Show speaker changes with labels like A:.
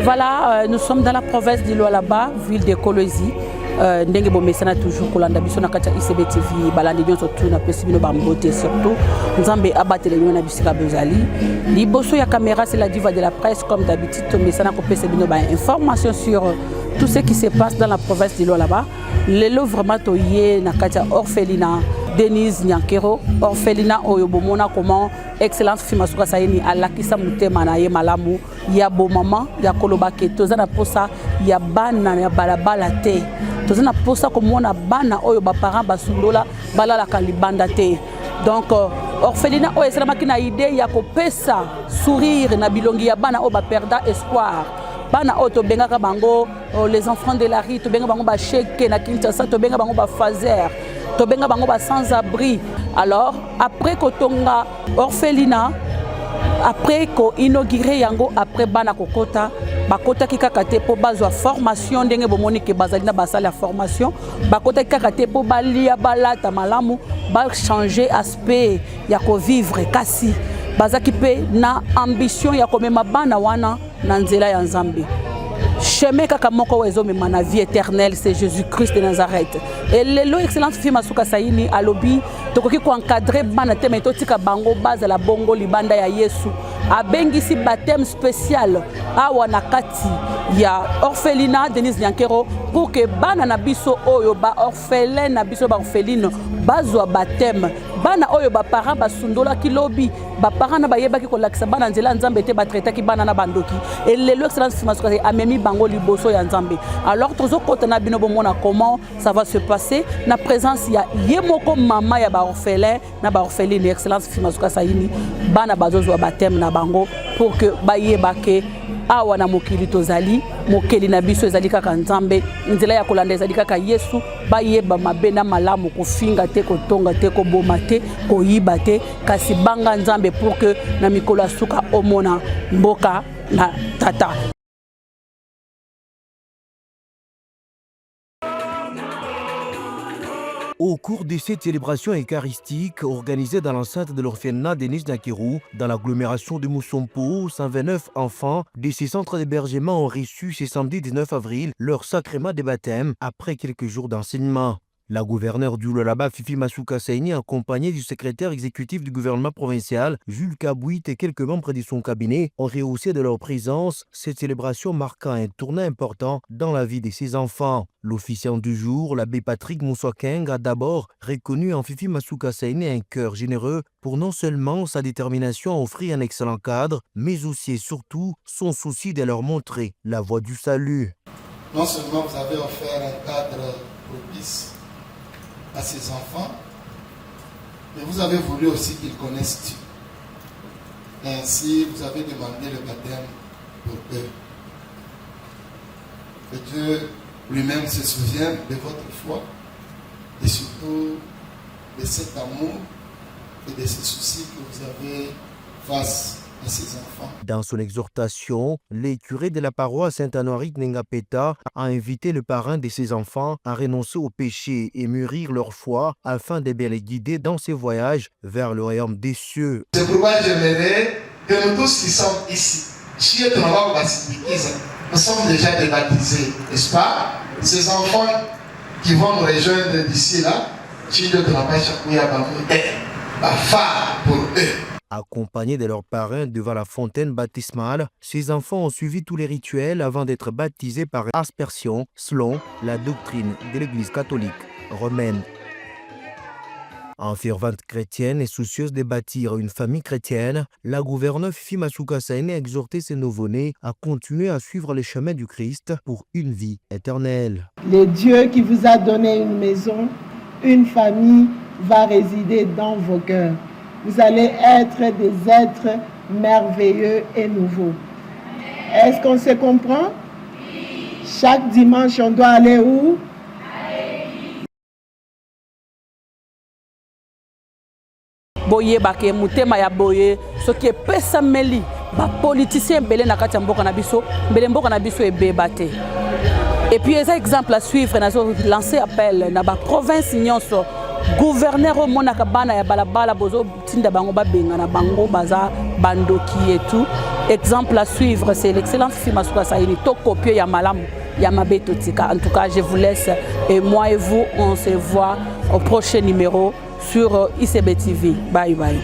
A: voilà, nous sommes dans la province de Lualaba, ville de Kolwezi. Ndenge bo mesana toujours kolanda biso na kati ICB TV balandi nyonso tu na pesi bino bambote surtout nzambe abatele bino na bisika bezali liboso ya caméra c'est la diva de la presse comme d'habitude to mesana ko pesi bino ba information sur tout ce qui se passe dans la province de Lualaba lelo vraiment to ye na kati orphelinat Denise Nyankero orphelinat oyo bomona comment excellence Fimasuka Saini alakisa mutema na ye malamu ya bo mama ya koloba ke tozana posa ya bana ya balabala te tozana posa komona bana oyo ba parents basundola balala kalibanda te donc orphelinat oyo esalamaki na idée ya kopesa sourire na bilongi ya bana oyo ba perda espoir bana oyo tobengaka bango les enfants de la rue tobenga bango ba cheke na Kinshasa tobenga bango ba fazer tobenga bango ba sans abri. Alors après kotonga orphelinat après ko inauguré yango après bana kokota bakota kikaka te po bazwa formation ndenge bomoni ke bazali na basala formation bakota kikaka te po balia balata malamu ba changer aspect ya ko vivre kasi bazaki pe na ambition ya komema bana wana na nzela ya Nzambe. Chemin kaka moko wezo mema na vie éternelle c'est Jésus-Christ de Nazareth. Et lelo excellence Fimasuka Saini alobi tokoki ko encadrer bana te mais totika bango base la bongo libanda ya Yesu. Abengisi baptême spécial awa na kati ya orphelinat Denise Nyankero pour que bana na biso oyo ba orphelin na biso ba orpheline bazwa baptême bana oyo ba parents basundola kilobi ba parents na bayebaki ko lakisa bana nzela Nzambe te ba traiter ki bana na bandoki et lelo excellence Fimasuka amemi bango liboso ya Nzambe. Alors tozo kota na bino bomona comment ça va se passer na présence ya yemoko mama ya ba orphelin na ba orpheline excellence Fimasuka Saini bana bazozwa baptême na bango pour que bayebake awa na mokili tozali mokeli na biso ezali kaka Nzambe nzela ya kolanda ezali kaka Yesu bayeba mabe na malamu kofinga te kotonga te koboma te koyiba te kasi banga Nzambe pour que na mikolo asuka omona mboka na tata.
B: Au cours de cette célébration eucharistique organisée dans l'enceinte de l'orphelinat Denise Nyankero, dans l'agglomération de Moussompo, 129 enfants de ces centres d'hébergement ont reçu ce samedi 19 avril leur sacrement de baptême après quelques jours d'enseignement. La gouverneure du Lualaba, Fimasuka Saini, accompagnée du secrétaire exécutif du gouvernement provincial, Jules Kabouit, et quelques membres de son cabinet, ont rehaussé de leur présence cette célébration marquant un tournant important dans la vie de ses enfants. L'officiant du jour, l'abbé Patrick Moussouakeng, a d'abord reconnu en Fimasuka Saini un cœur généreux pour non seulement sa détermination à offrir un excellent cadre, mais aussi et surtout son souci de leur montrer la voie du salut.
C: Non seulement vous avez offert un cadre propice à ses enfants, mais vous avez voulu aussi qu'ils connaissent Dieu. Et ainsi, vous avez demandé le baptême pour eux. Que Dieu lui-même se souvienne de votre foi et surtout de cet amour et de ce souci que vous avez face à ses enfants.
B: Dans son exhortation, le curé de la paroisse Saint-Honorit Nengapeta a invité le parrain de ses enfants à renoncer au péché et mûrir leur foi afin de bien les guider dans ces voyages vers le royaume des cieux.
C: C'est pourquoi j'aimerais que nous tous qui sommes ici, nous sommes déjà débaptisés, n'est-ce pas? Ces enfants qui vont nous rejoindre d'ici là, pour eux.
B: Accompagnés de leurs parrains devant la fontaine baptismale, ces enfants ont suivi tous les rituels avant d'être baptisés par aspersion selon la doctrine de l'Église catholique romaine. En fervente chrétienne et soucieuse de bâtir une famille chrétienne, la gouverneure Fimasuka Saini a exhorté ses nouveau-nés à continuer à suivre les chemins du Christ pour une vie éternelle.
D: Le Dieu qui vous a donné une maison, une famille, va résider dans vos cœurs. Vous allez être des êtres merveilleux et nouveaux. Est-ce qu'on se comprend? Chaque dimanche, on doit aller où?
A: Boye bake mutema ya boye ce qui est pesameli ba politicien belé na kati mboka na biso belé mboka na biso ebeba te. Et puis les exemples à suivre na lancer appel na ba province nyonso gouverneur au monaka bana ya balabala bozo tinda bango ba benga na bango baza bandoki et tout exemple à suivre, c'est l'excellence Fifi Masuka Saini, to copie Yamalam, Yamabe Totika. En tout cas, je vous laisse et moi et vous, on se voit au prochain numéro sur ICB TV. Bye bye.